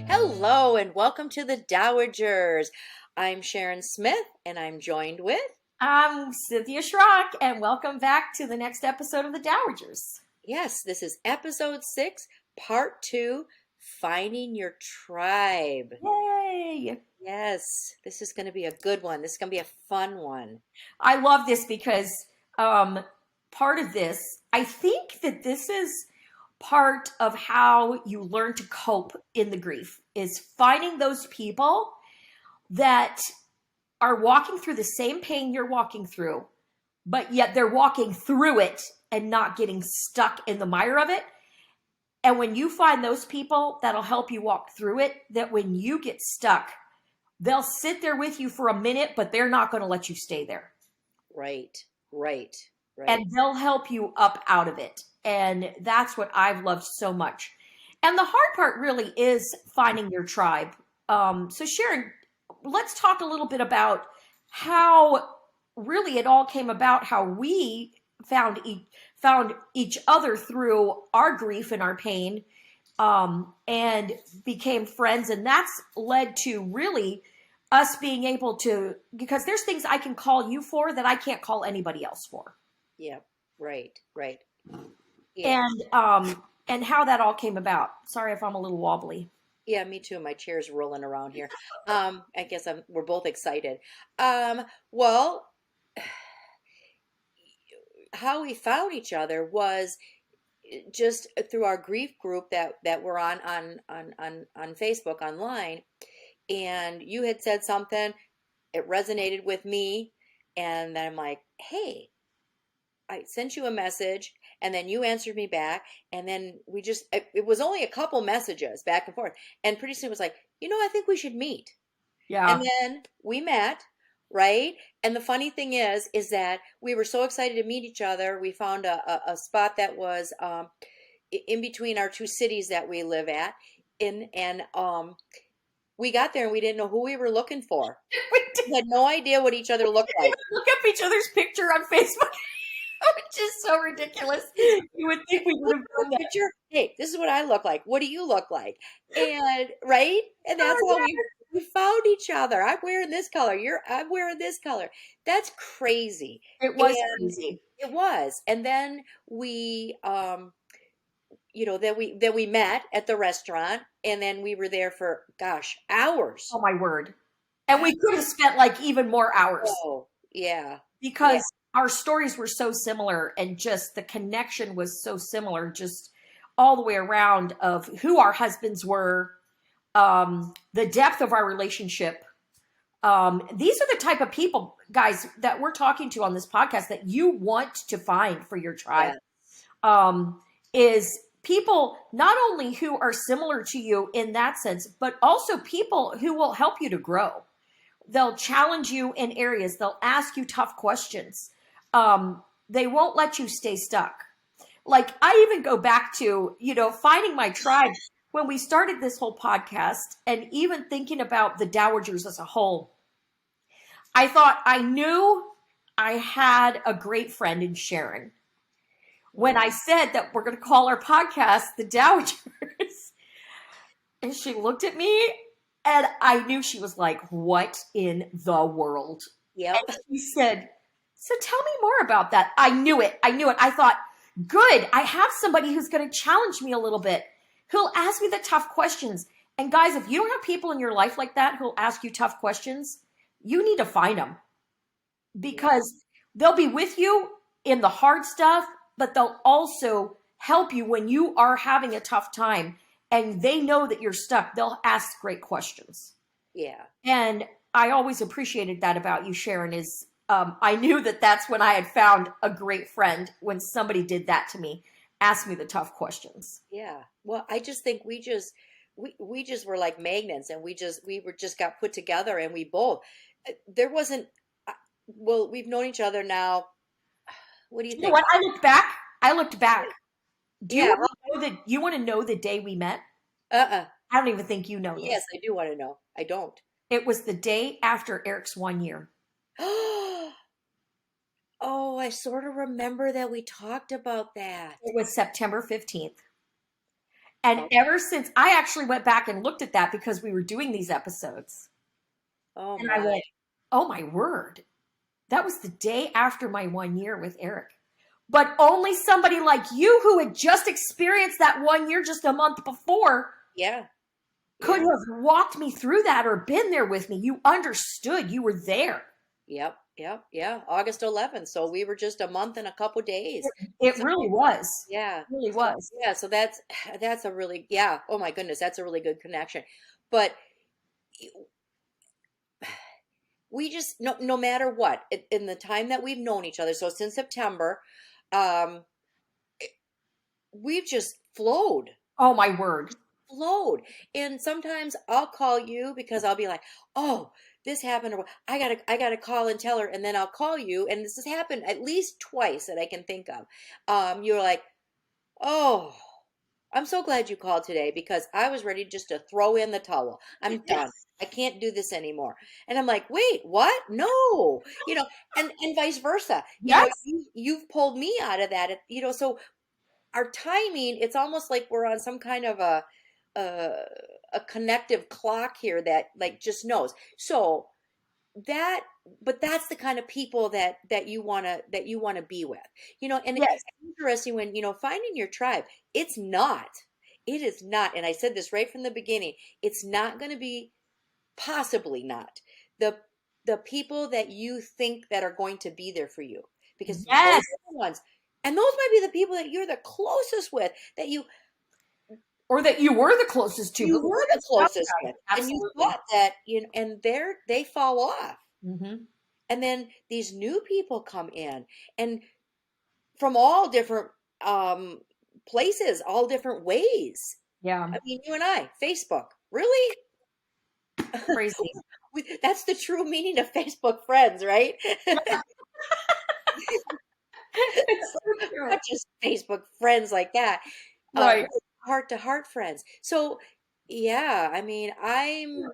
Hello and welcome to the Dowagers. I'm Sharon Smith and I'm joined with, I'm Cynthia Schrock, and welcome back to the next episode of the Dowagers. yes, this is episode 6, part 2, Finding Your Tribe. Yay! Yes, this is going to be a good one. This is going to be a fun one. I love this because part of this, I think that this is part of how you learn to cope in the grief, is finding those people that are walking through the same pain you're walking through, but yet they're walking through it and not getting stuck in the mire of it. And when you find those people that'll help you walk through it, that when you get stuck, they'll sit there with you for a minute, but they're not going to let you stay there. Right, right, right. And they'll help you up out of it. And that's what I've loved so much. And the hard part really is finding your tribe. So Sharon, let's talk a little bit about how really it all came about, how we found each other through our grief and our pain, and became friends. And that's led to really us being able to, because there's things I can call you for that I can't call anybody else for. Yeah, right, right. Yeah. And how that all came about. Sorry if I'm a little wobbly. Yeah, me too. My chair's rolling around here. I guess we're both excited. Well, how we found each other was just through our grief group that we're on Facebook online, and you had said something, it resonated with me, and then I'm like, hey, I sent you a message, and then you answered me back, and then it was only a couple messages back and forth, and pretty soon it was like, I think we should meet. Yeah. And then we met, right? And the funny thing is that we were so excited to meet each other. We found a spot that was in between our two cities that we live at, and we got there and we didn't know who we were looking for. We had no idea what each other looked like. Look up each other's picture on Facebook. Which is so ridiculous. You would think we would have done that. Picture, hey, this is what I look like. What do you look like? And right? And that's how we found each other. I'm wearing this color. I'm wearing this color. That's crazy. It was crazy. It was. And then we then we met at the restaurant, and then we were there for hours. Oh my word. And we could have spent like even more hours. Oh, yeah. Because our stories were so similar, and just the connection was so similar, just all the way around, of who our husbands were, the depth of our relationship. These are the type of people, guys, that we're talking to on this podcast that you want to find for your tribe. Is people not only who are similar to you in that sense, but also people who will help you to grow. They'll challenge you in areas. They'll ask you tough questions. They won't let you stay stuck. Like, I even go back to, finding my tribe when we started this whole podcast, and even thinking about the Dowagers as a whole. I thought I knew I had a great friend in Sharon when I said that we're going to call our podcast the Dowagers. And she looked at me, and I knew she was like, what in the world? Yeah. And she said, so tell me more about that. I knew it. I thought, good. I have somebody who's going to challenge me a little bit, who'll ask me the tough questions. And guys, if you don't have people in your life like that who'll ask you tough questions, you need to find them, because they'll be with you in the hard stuff, but they'll also help you when you are having a tough time and they know that you're stuck. They'll ask great questions. Yeah. And I always appreciated that about you, Sharon, is I knew that that's when I had found a great friend, when somebody did that to me, asked me the tough questions. Yeah. Well, I just think we just were like magnets, and we just got put together, and we both, there wasn't, well, we've known each other now. What do you think? You know what? I looked back. Do you want to know the day we met? I don't even think you know this. Yes, I do want to know. I don't. It was the day after Eric's 1 year. Oh, I sort of remember that we talked about that. It was September 15th. And Oh, ever since, I actually went back and looked at that because we were doing these episodes. oh And I my. went, oh my word. That was the day after my 1 year with Eric. But only somebody like you who had just experienced that 1 year just a month before Yeah. could Yeah. have walked me through that or been there with me. You understood. You were there. Yep. Yep. Yeah. August 11th. So we were just a month and a couple days. It So really was. yeah. It really So was. yeah. So that's a really, yeah. Oh my goodness. That's a really good connection. But we just, no matter what, in the time that we've known each other, so since September, um, we've just Oh my word. flowed. And sometimes I'll call you because I'll be like, oh, this happened, or I gotta call and tell her, and then I'll call you, and this has happened at least twice that I can think of. You're like, oh, I'm so glad you called today because I was ready just to throw in the towel. I'm done. Yes. I can't do this anymore. And I'm like, wait, what? No, and vice versa. Yes. You've pulled me out of that. So our timing, it's almost like we're on some kind of a, a connective clock here that like just knows. So that, but that's the kind of people that you want to be with. And it's Yes. interesting when, finding your tribe, it is not, and I said this right from the beginning, it's not going to be, possibly not, the the people that you think that are going to be there for you, because those Yes. are the ones, and those might be the people that you're the closest with, that you Or that you were the closest to you before were the this tough closest guy. with, and you Absolutely. thought that, and they fall off. Hmm. And then these new people come in, and from all different um places, all different ways. Yeah. I mean, you and I, Facebook, really? Crazy. That's the true meaning of Facebook friends, right? It's so true. Not just Facebook friends like that. Right. Really heart to heart friends. So yeah, I mean, I'm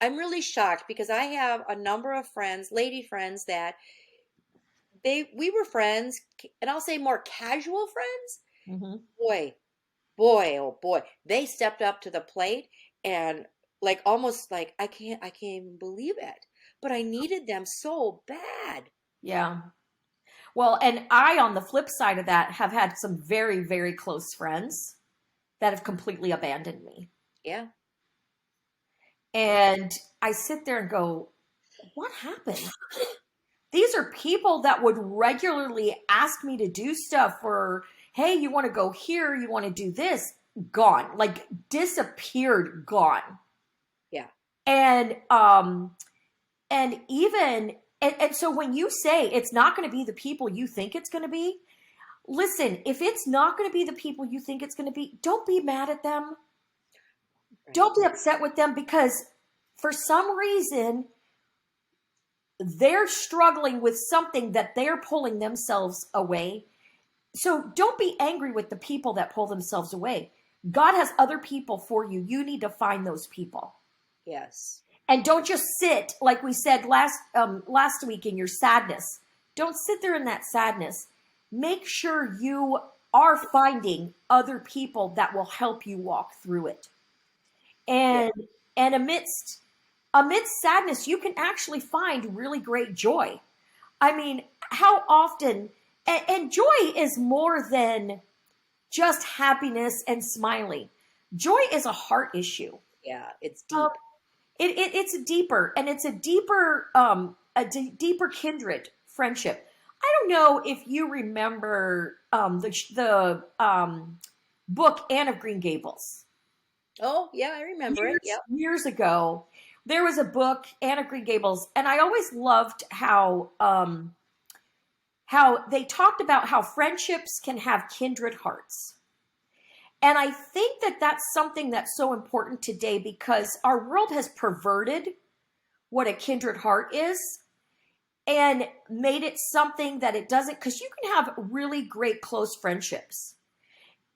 really shocked because I have a number of friends, lady friends, that we were friends, and I'll say more casual friends. Hmm. Boy, boy, oh boy, they stepped up to the plate, and like almost like I can't even believe it. But I needed them so bad. Yeah. Well, and I, on the flip side of that, have had some very, very close friends that have completely abandoned me. Yeah. And I sit there and go, what happened? These are people that would regularly ask me to do stuff, or, hey, you want to go here? You want to do this? Gone, like disappeared, gone. Yeah. And, and even, and so when you say it's not going to be the people you think it's going to be, listen, if it's not going to be the people you think it's going to be, don't be mad at them. Right. Don't be upset with them, because for some reason they're struggling with something that they're pulling themselves away. So don't be angry with the people that pull themselves away. God has other people for you. You need to find those people. Yes. And don't just sit, like we said last week, in your sadness. Don't sit there in that sadness. Make sure you are finding other people that will help you walk through it. Yeah. And and amidst sadness, you can actually find really great joy. I mean, how often, and joy is more than just happiness and smiling. Joy is a heart issue. Yeah. It's Um, deep. it's deeper, and it's a deeper kindred friendship. I don't know if you remember the book Anne of Green Gables. Oh, yeah, I remember it. Yep. Years ago, there was a book, Anne of Green Gables, and I always loved how they talked about how friendships can have kindred hearts. And I think that that's something that's so important today, because our world has perverted what a kindred heart is and made it something that it doesn't, because you can have really great close friendships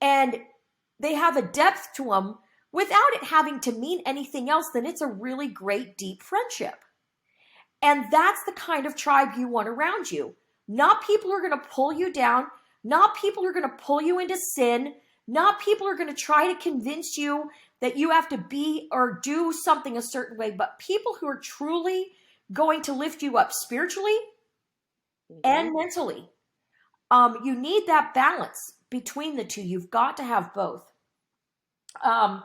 and they have a depth to them without it having to mean anything else. Then it's a really great deep friendship. And that's the kind of tribe you want around you. Not people who are going to pull you down, not people who are going to pull you into sin, Not people are going to try to convince you that you have to be or do something a certain way, but people who are truly going to lift you up spiritually Hmm. and mentally. You need that balance between the two. You've got to have both. Um,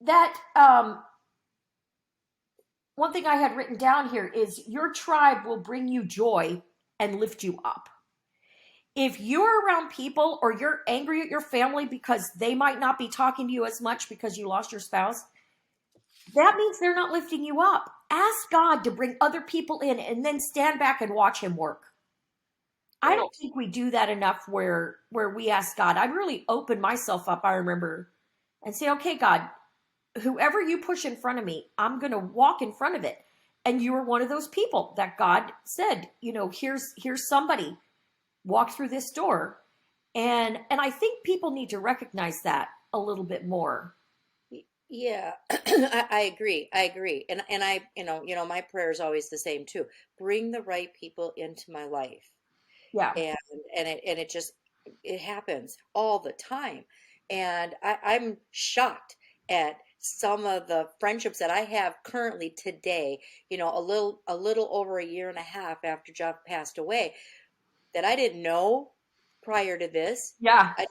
that One thing I had written down here is your tribe will bring you joy and lift you up. If you're around people or you're angry at your family because they might not be talking to you as much because you lost your spouse, that means they're not lifting you up. Ask God to bring other people in and then stand back and watch him work. I don't Right. think we do that enough where we ask God. I really opened myself up, I remember, and say, okay, God, whoever you push in front of me, I'm going to walk in front of it. And you were one of those people that God said, here's somebody, walk through this door. And I think people need to recognize that a little bit more. Yeah, I agree. I agree. And I, my prayer is always the same too. Bring the right people into my life. Yeah. And it just it happens all the time. And I'm shocked at some of the friendships that I have currently today, a little over a year and a half after Jeff passed away, that I didn't know prior to this. Yeah. I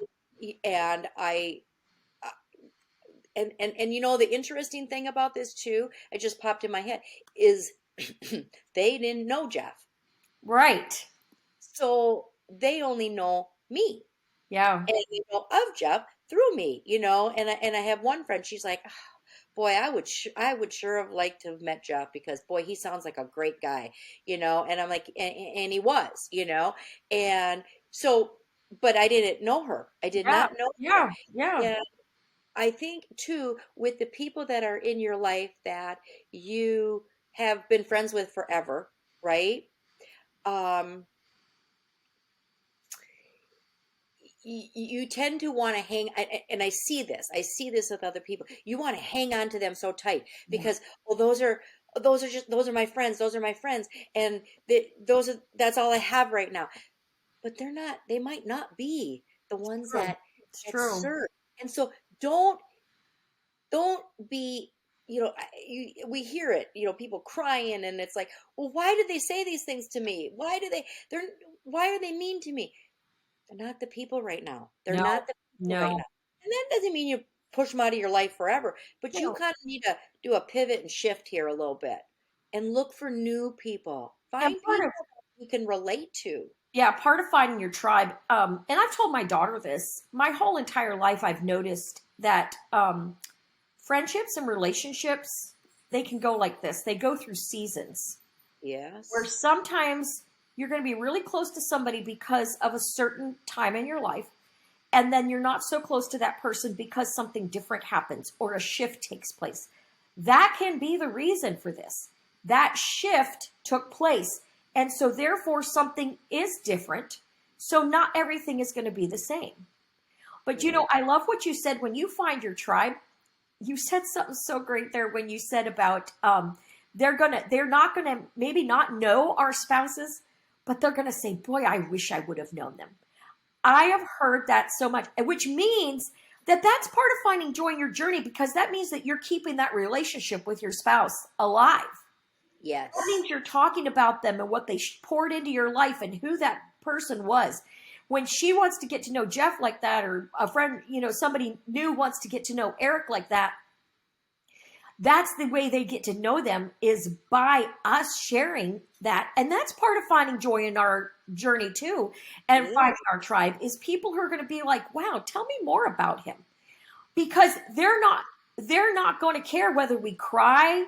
and I and the interesting thing about this too, it just popped in my head, is they didn't know Jeff. Right. So they only know me. Yeah. And of Jeff through me, and I have one friend, she's like, "Ah, boy, I would sure have liked to have met Jeff, because boy, he sounds like a great guy," and I'm like, and he was, and so, but I didn't know her. I did Yeah. not know her. Yeah. Yeah. And I think too, with the people that are in your life that you have been friends with forever, right? Um, you tend to want to hang, and I see this with other people. You want to hang on to them so tight Yeah. because, well, those are my friends, those are my friends, and that's all I have right now. But they might not be the ones True. that It's that true. serve. And so don't be, we hear it, people crying, and it's like, well, why did they say these things to me? They're why are they mean to me? They're not the people right now. They're No. not the people right No. now. And that doesn't mean you push them out of your life forever, but you No. kind of need to do a pivot and shift here a little bit and look for new people. And Find part of people that you can relate to. Yeah, part of finding your tribe, and I've told my daughter this, my whole entire life I've noticed that friendships and relationships, they can go like this. They go through seasons where Yes. sometimes you're going to be really close to somebody because of a certain time in your life, and then you're not so close to that person because something different happens or a shift takes place. That can be the reason for this. That shift took place. And so, therefore, something is different. So, not everything is going to be the same. But, Hmm. I love what you said when you find your tribe. You said something so great there when you said about they're not gonna maybe not know our spouses, but they're gonna say, boy, I wish I would have known them. I have heard that so much, which means that that's part of finding joy in your journey, because that means that you're keeping that relationship with your spouse alive. That Yes. means you're talking about them and what they poured into your life and who that person was. When she wants to get to know Jeff like that, or a friend, somebody new wants to get to know Eric like that, that's the way they get to know them, is by us sharing that. And that's part of finding joy in our journey too, and Yeah. finding our tribe, is people who are going to be like, wow, tell me more about him. Because they're not going to care whether we cry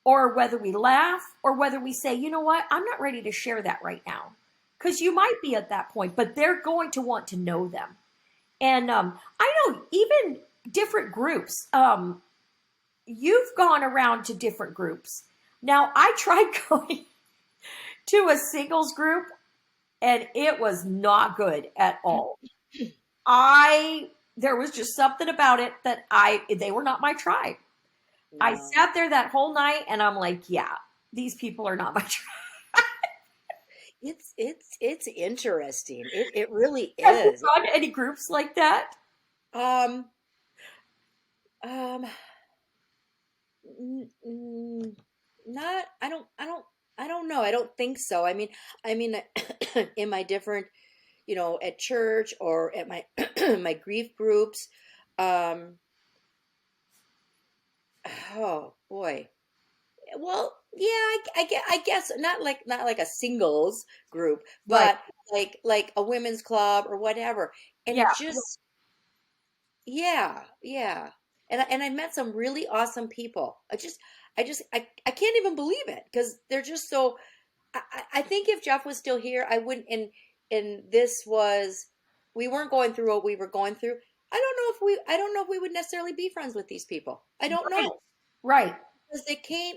or whether we laugh or whether we say, you know what, I'm not ready to share that right now. Because you might be at that point, but they're going to want to know them. And I know even different groups. You've gone around to different groups. Now, I tried going to a singles group, and it was not good at all. There was just something about it that they were not my tribe. I No. sat there that whole night and I'm like, yeah, these people are not my tribe. It's interesting. It really Have you is. gone to any groups like that? Um, um, n- n- not. I don't know. I don't think so. I mean, in my different, at church or at my my grief groups. Um, oh boy. Well, yeah, I guess not like a singles group, Right. but like a women's club or whatever. And Yeah. it just, yeah, yeah. And I met some really awesome people. I can't even believe it because they're just so. I think if Jeff was still here, I wouldn't. And this was, we weren't going through what we were going through. I don't know if we would necessarily be friends with these people. I don't Right. know Right. because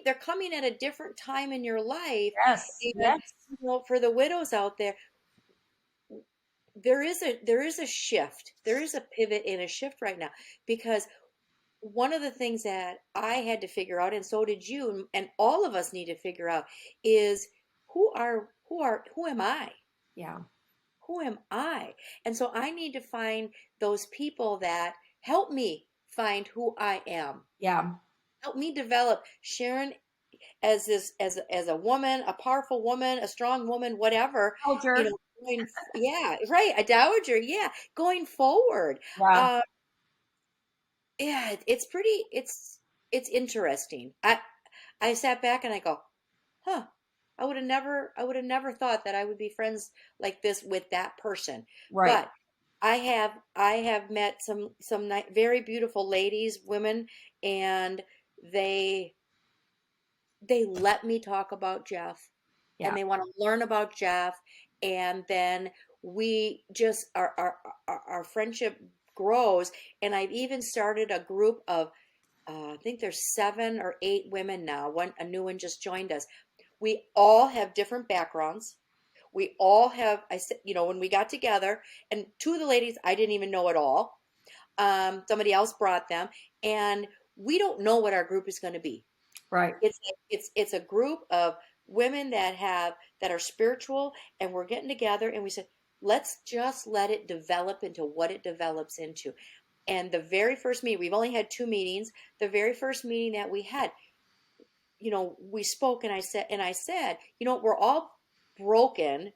they're coming at a different time in your life. Yes. And Yes. for the widows out there, there is a shift. There is a pivot and a shift right now because one of the things that I had to figure out, and so did you, and all of us need to figure out, is who am I? Yeah. Who am I? And so I need to find those people that help me find who I am. Yeah. Help me develop Sharon as as a woman, a powerful woman, a strong woman, whatever, you Culture. know, yeah, right, a dowager, yeah, going forward. Yeah. Um, yeah, it's pretty, it's interesting. I sat back and I go, huh, I would have never thought that I would be friends like this with that person. Right. But I have met some very beautiful ladies, women, and they they let me talk about Jeff and Yeah. they want to learn about Jeff. And then we just, our friendship grows. And I've even started a group of, I think there's 7 or 8 women now. A new one just joined us. We all have different backgrounds. We all have, I said, when we got together, and 2 of the ladies I didn't even know at all. Somebody else brought them, and we don't know what our group is going to be. Right. It's a group of women that are spiritual, and we're getting together, and we said, let's just let it develop into what it develops into. And the very first meeting, we've only had 2 meetings. The very first meeting that we had, we spoke, and I said, we're all broken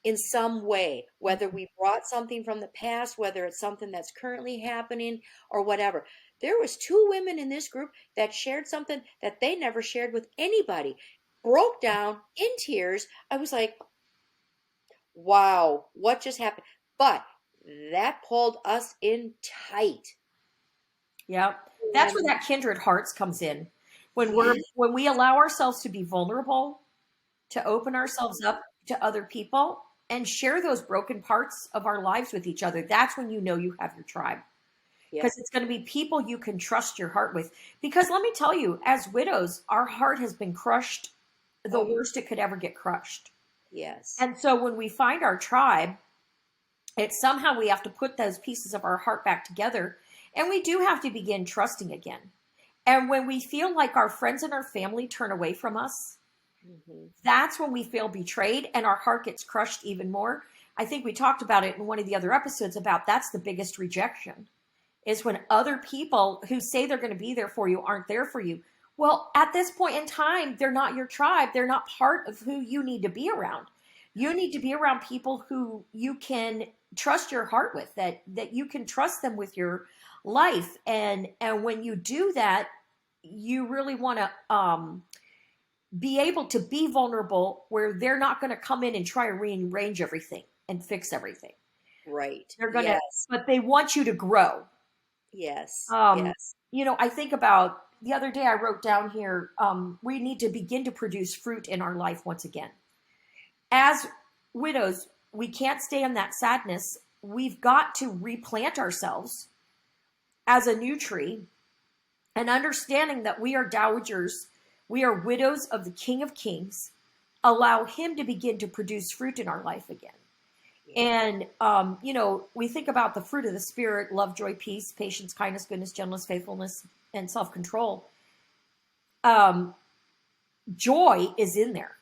in some way, whether we brought something from the past, whether it's something that's currently happening or whatever. There was 2 women in this group that shared something that they never shared with anybody, broke down in tears. I was like, wow, what just happened? But that pulled us in tight. Yeah. That's where And that kindred hearts comes in. yeah, When we allow ourselves to be vulnerable, to open ourselves up to other people and share those broken parts of our lives with each other, that's when you know you have your tribe. yep. Because it's going to be people you can trust your heart with. Because let me tell you, as widows, our heart has been crushed the Oh, worst it could ever get crushed. yes. And so when we find our tribe, it's somehow we have to put those pieces of our heart back together. And we do have to begin trusting again. And when we feel like our friends and our family turn away from us, Hmm. that's when we feel betrayed and our heart gets crushed even more. I think we talked about it in one of the other episodes about that's the biggest rejection is when other people who say they're going to be there for you aren't there for you. Well, at this point in time, they're not your tribe. They're not part of who you need to be around. You need to be around people who you can trust your heart with, that you can trust them with your life. And when you do that, you really want to be able to be vulnerable where they're not going to come in and try to rearrange everything and fix everything. Right. They're going to, Yes. but they want you to grow. Yes. Um, Yes. I think about the other day I wrote down here, we need to begin to produce fruit in our life once again. As widows, we can't stay in that sadness. We've got to replant ourselves as a new tree and understanding that we are dowagers, we are widows of the King of Kings. Allow him to begin to produce fruit in our life again. Yeah. And, we think about the fruit of the Spirit love, joy, peace, patience, kindness, goodness, gentleness, faithfulness, and self control. Um, Joy is in there.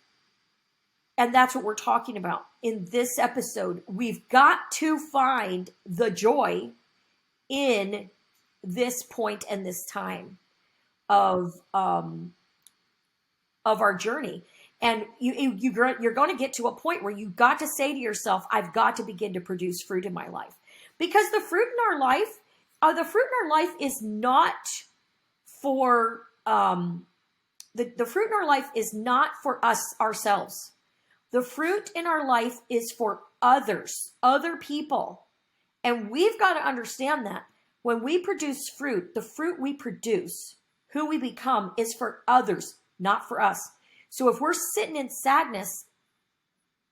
And that's what we're talking about in this episode. We've got to find the joy in this point and this time of our journey. And you're going to get to a point where you've got to say to yourself, I've got to begin to produce fruit in my life. Because the fruit in our life is not for, the fruit in our life is not for us ourselves. The fruit in our life is for others, other people. And we've got to understand that when we produce fruit, the fruit we produce, who we become, is for others, not for us. So if we're sitting in sadness,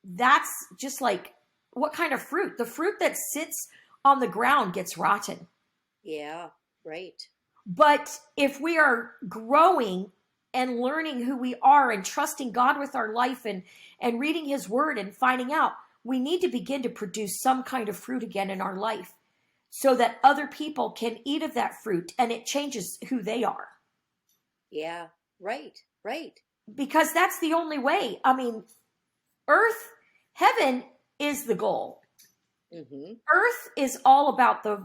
that's just like, what kind of fruit? The fruit that sits on the ground gets rotten. Yeah, right. But if we are growing and learning who we are and trusting God with our life and reading his word and finding out, we need to begin to produce some kind of fruit again in our life so that other people can eat of that fruit and it changes who they are. Yeah, right, right. Because that's the only way. I mean, heaven is the goal. Mm-hmm. Earth is all about the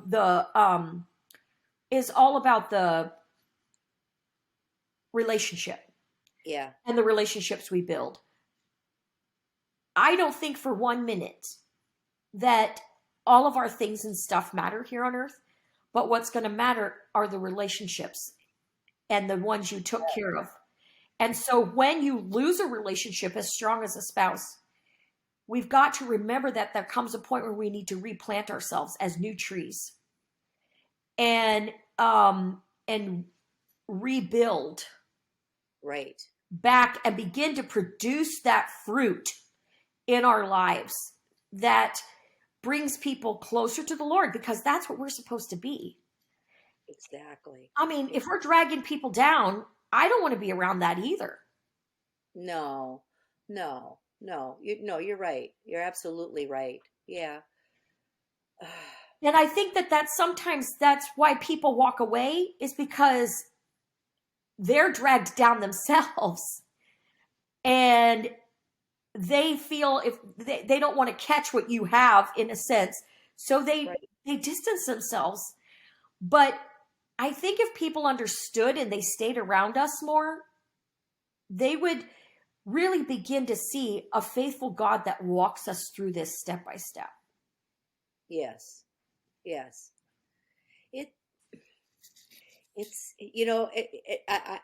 relationship. Yeah. And the relationships we build. I don't think for 1 minute that all of our things and stuff matter here on earth, but what's going to matter are the relationships and the ones you took care of. And so when you lose a relationship as strong as a spouse, we've got to remember that there comes a point where we need to replant ourselves as new trees and rebuild Right. back and begin to produce that fruit in our lives that brings people closer to the Lord, because that's what we're supposed to be. Exactly. I mean, if we're dragging people down, I don't want to be around that either. No, no, no. You're right. You're absolutely right. Yeah. And I think that sometimes that's why people walk away, is because they're dragged down themselves and they feel if they don't want to catch what you have, in a sense. So they distance themselves. But I think if people understood and they stayed around us more, they would really begin to see a faithful God that walks us through this step by step. Yes. Yes. It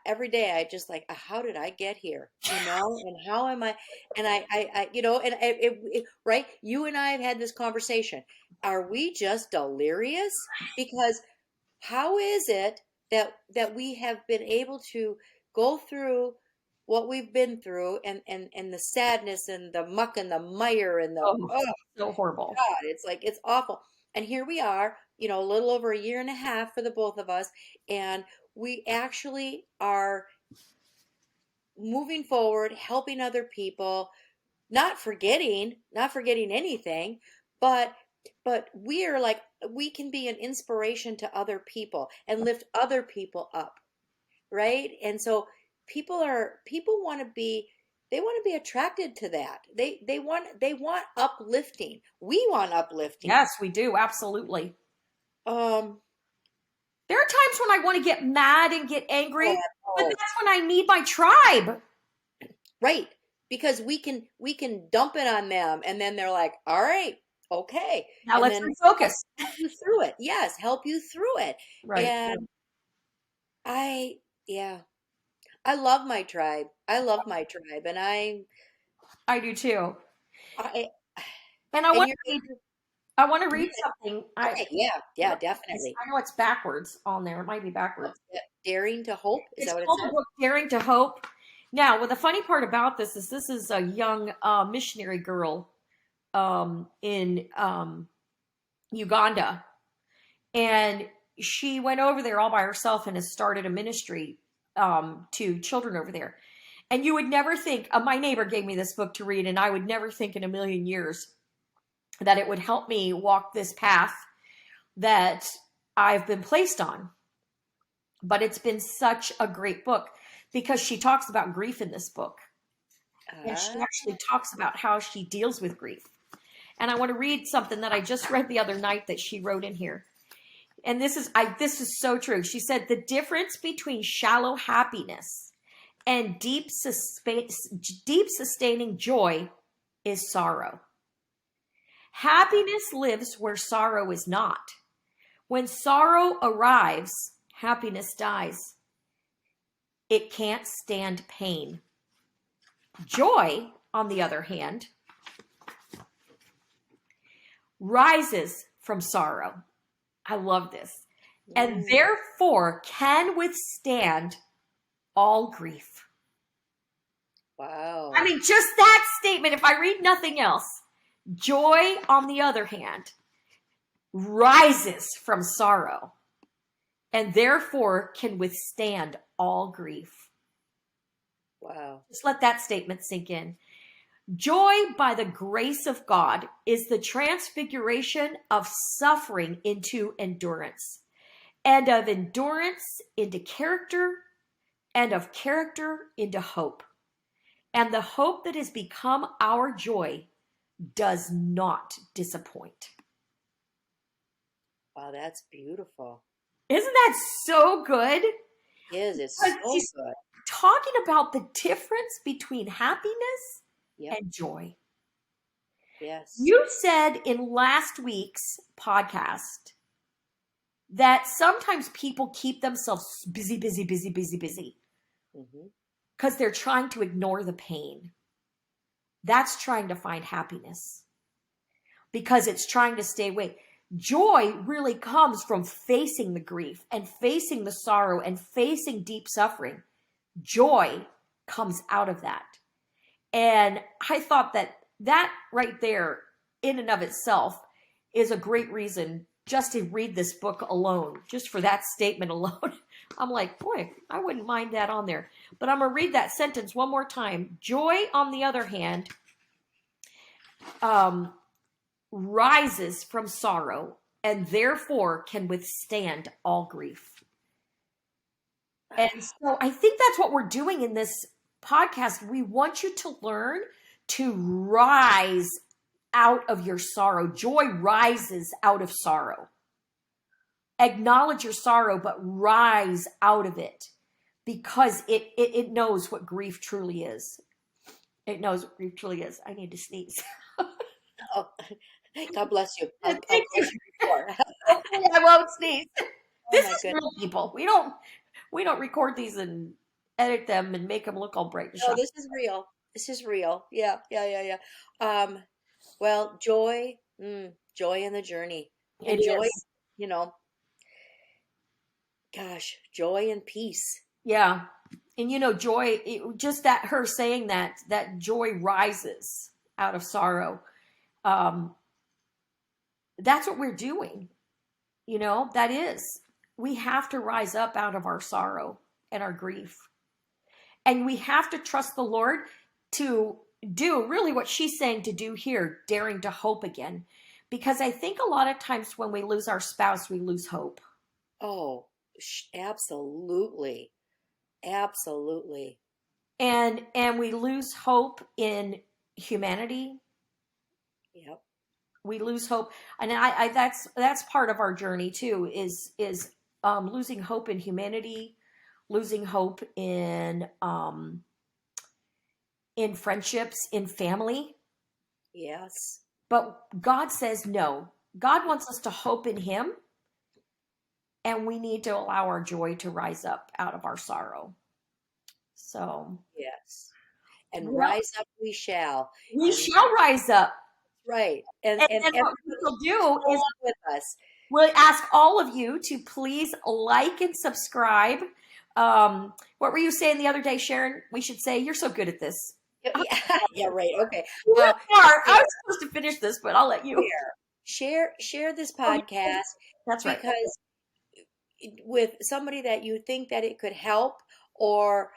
every day I just like, how did I get here? And how am I? And right. You and I have had this conversation. Are we just delirious? Because how is it that we have been able to go through what we've been through, and the sadness and the muck and the mire and the, Oh, oh so horrible. God, it's like, it's awful. And here we are, a little over a year and a half for the both of us, and we actually are moving forward, helping other people, not forgetting anything, but we are like, we can be an inspiration to other people and lift other people up, right? And so people want to be, they want to be attracted to that. They want uplifting. We want uplifting. Yes, we do. Absolutely. Um, There are times when I want to get mad and get angry, but oh, that's when I need my tribe. right. Because we can dump it on them, and then they're like, all right, okay. Now And let's then refocus. help you through it. Yes, help you through it. Right. And I, yeah, I love my tribe. I love my tribe. And I do too. I, And I and want you're, to read, I want to read yeah, something. okay, yeah, yeah, definitely. I know it's backwards on there. It might be Oh, backwards. yeah, Daring to Hope. Is It's that what it called the says? book Daring to Hope. Now, well, the funny part about this is a young missionary girl in Uganda. And she went over there all by herself and has started a ministry to children over there. And you would never think, my neighbor gave me this book to read, and I would never think in a million years that it would help me walk this path that I've been placed on. But it's been such a great book because she talks about grief in this book. And she Ah, actually talks about how she deals with grief. And I want to read something that I just read the other night that she wrote in here. And this is so true. She said the difference between shallow happiness and deep sustaining joy is sorrow. Happiness lives where sorrow is not. When sorrow arrives, happiness dies. It can't stand pain. Joy, on the other hand, rises from sorrow. I love this. And mm, therefore can withstand all grief. I wow. mean, just that statement, if I read nothing else, joy, on the other hand, rises from sorrow and therefore can withstand all grief. Wow. Just let that statement sink in. Joy, by the grace of God, is the transfiguration of suffering into endurance, and of endurance into character, and of character into hope. And the hope that has become our joy does not disappoint. Wow, that's beautiful. Isn't that so good? It is. It's Because so she's good. talking about the difference between happiness Yep. and joy. Yes. You said in last week's podcast that sometimes people keep themselves busy, busy Hmm. because they're trying to ignore the pain. That's trying to find happiness because it's trying to stay away. Joy really comes from facing the grief and facing the sorrow and facing deep suffering. Joy comes out of that. And I thought that that right there, in and of itself, is a great reason just to read this book alone, just for that statement alone. I'm like, boy, I wouldn't mind that on there. But I'm going to read that sentence one more time. Joy, on the other hand, um, rises from sorrow and therefore can withstand all grief. And so I think that's what we're doing in this podcast. We want you to learn to rise out of your sorrow. Joy rises out of sorrow. Acknowledge your sorrow, but rise out of it because it knows what grief truly is. It knows what grief truly is. I need to sneeze. Oh, God bless you. I'll Thank bless you. you before. Hopefully I won't sneeze. Oh This my is goodness. real people. We don't record these and edit them and make them look all bright and No, shiny. this is real. This is real. Yeah, yeah, yeah, yeah. Well, joy, joy in the journey, It and joy, is. you know, gosh, joy and peace. Yeah. And joy, just that her saying that joy rises out of sorrow. Um, that's what we're doing. That is. We have to rise up out of our sorrow and our grief. And we have to trust the Lord to do really what she's saying to do here, daring to hope again. Because I think a lot of times when we lose our spouse, we lose hope. Oh, absolutely, absolutely. And we lose hope in humanity. Yep. We lose hope, and I that's part of our journey too, is losing hope in humanity, losing hope in friendships, in family. Yes. But God says no. God wants us to hope in Him, and we need to allow our joy to rise up out of our sorrow. So, Yes. And well, rise up we shall. we And shall rise up. right. And And and then what we everybody will should sing do is along with us. we'll ask all of you to please like and subscribe. What were you saying the other day, Sharon? We should say, you're so good at this. Yeah, yeah, right. Okay. You Uh, are. I share, was supposed to finish this, but I'll let you. share this Oh, yeah. podcast That's right. because with somebody that you think that it could help, or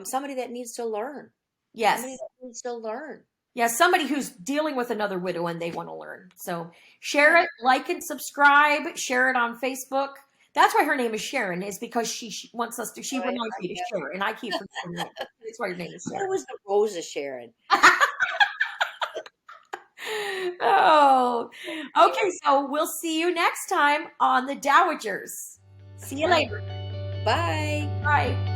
somebody that needs to learn. Yes. Somebody that needs to learn. Yeah, somebody who's dealing with another widow and they want to learn. So share Yeah. it, like and subscribe, share it on Facebook. That's why her name is Sharon, is because she wants us to, she I, reminds me to yeah. share, and I keep forgetting it. That's why her name is What Sharon. was the Rosa Sharon? Oh, okay. So we'll see you next time on the Dowagers. See you All right. later. Bye. Bye.